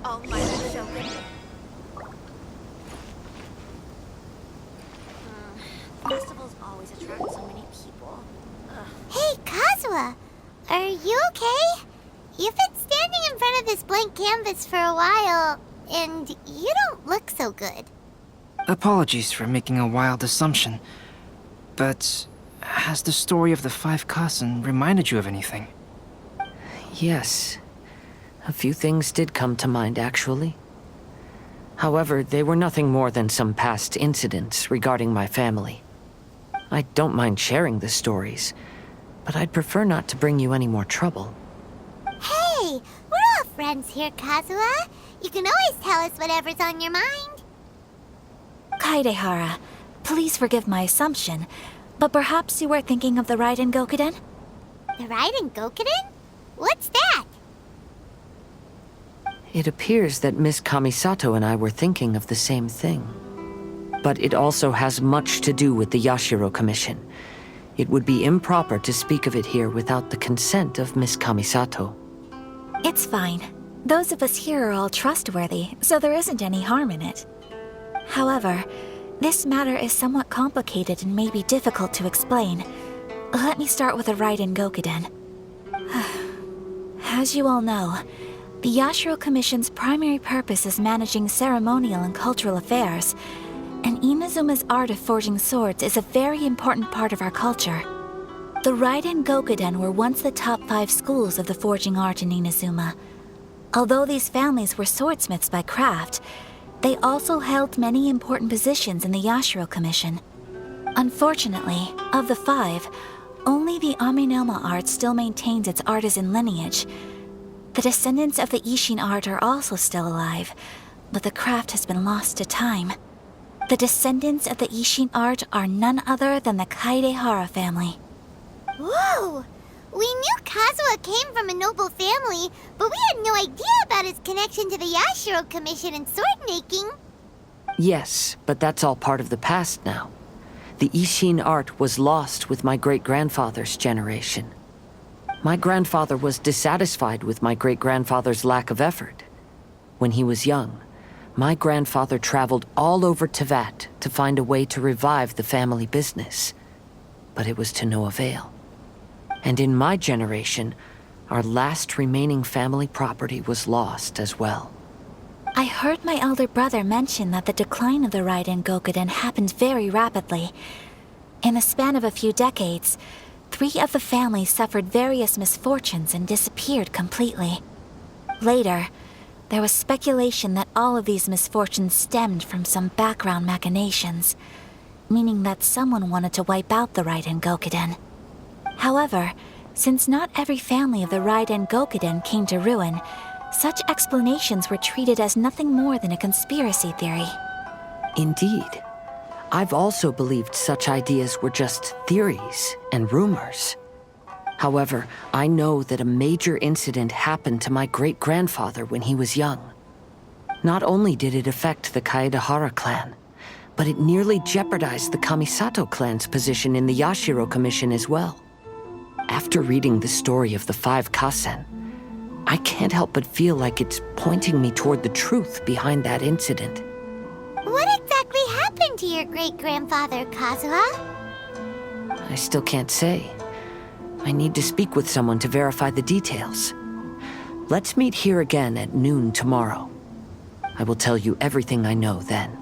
Almighty Shogun. Festivals always attract so many people. Ugh. Hey, Kazuha! Are you okay? You've been standing in front of this blank canvas for a while, and you don't look so good. Apologies for making a wild assumption, but has the story of the five Kasen reminded you of anything? Yes. A few things did come to mind, actually. However, they were nothing more than some past incidents regarding my family. I don't mind sharing the stories, but I'd prefer not to bring you any more trouble. Hey, we're all friends here, Kazuha. You can always tell us whatever's on your mind. Kaidehara, please forgive my assumption, but perhaps you were thinking of the Raiden Gokuden? The Raiden Gokuden? What's that? It appears that Miss Kamisato and I were thinking of the same thing. But it also has much to do with the Yashiro Commission. It would be improper to speak of it here without the consent of Miss Kamisato. It's fine. Those of us here are all trustworthy, so there isn't any harm in it. However, this matter is somewhat complicated and may be difficult to explain. Let me start with the Raiden Gokuden. As you all know, the Yashiro Commission's primary purpose is managing ceremonial and cultural affairs, and Inazuma's art of forging swords is a very important part of our culture. The Raiden Gokuden were once the top 5 schools of the forging art in Inazuma. Although these families were swordsmiths by craft, they also held many important positions in the Yashiro Commission. Unfortunately, of the 5, only the Aminoma art still maintains its artisan lineage. The descendants of the Ishin art are also still alive, but the craft has been lost to time. The descendants of the Ishin art are none other than the Kaidehara family. Whoa! We knew Kazuha came from a noble family, but we had no idea about his connection to the Yashiro Commission and sword making. Yes, but that's all part of the past now. The Ishin art was lost with my great-grandfather's generation. My grandfather was dissatisfied with my great-grandfather's lack of effort. When he was young, my grandfather traveled all over Teyvat to find a way to revive the family business. But it was to no avail. And in my generation, our last remaining family property was lost as well. I heard my elder brother mention that the decline of the Raiden Gokuden happened very rapidly. In the span of a few decades, 3 of the families suffered various misfortunes and disappeared completely. Later, there was speculation that all of these misfortunes stemmed from some background machinations, meaning that someone wanted to wipe out the Raiden Gokuden. However, since not every family of the Raiden Gokuden came to ruin, such explanations were treated as nothing more than a conspiracy theory. Indeed. I've also believed such ideas were just theories and rumors. However, I know that a major incident happened to my great-grandfather when he was young. Not only did it affect the Kaedehara clan, but it nearly jeopardized the Kamisato clan's position in the Yashiro Commission as well. After reading the story of the 5 Kasen, I can't help but feel like it's pointing me toward the truth behind that incident. What exactly happened to your great-grandfather, Kazuha? I still can't say. I need to speak with someone to verify the details. Let's meet here again at noon tomorrow. I will tell you everything I know then.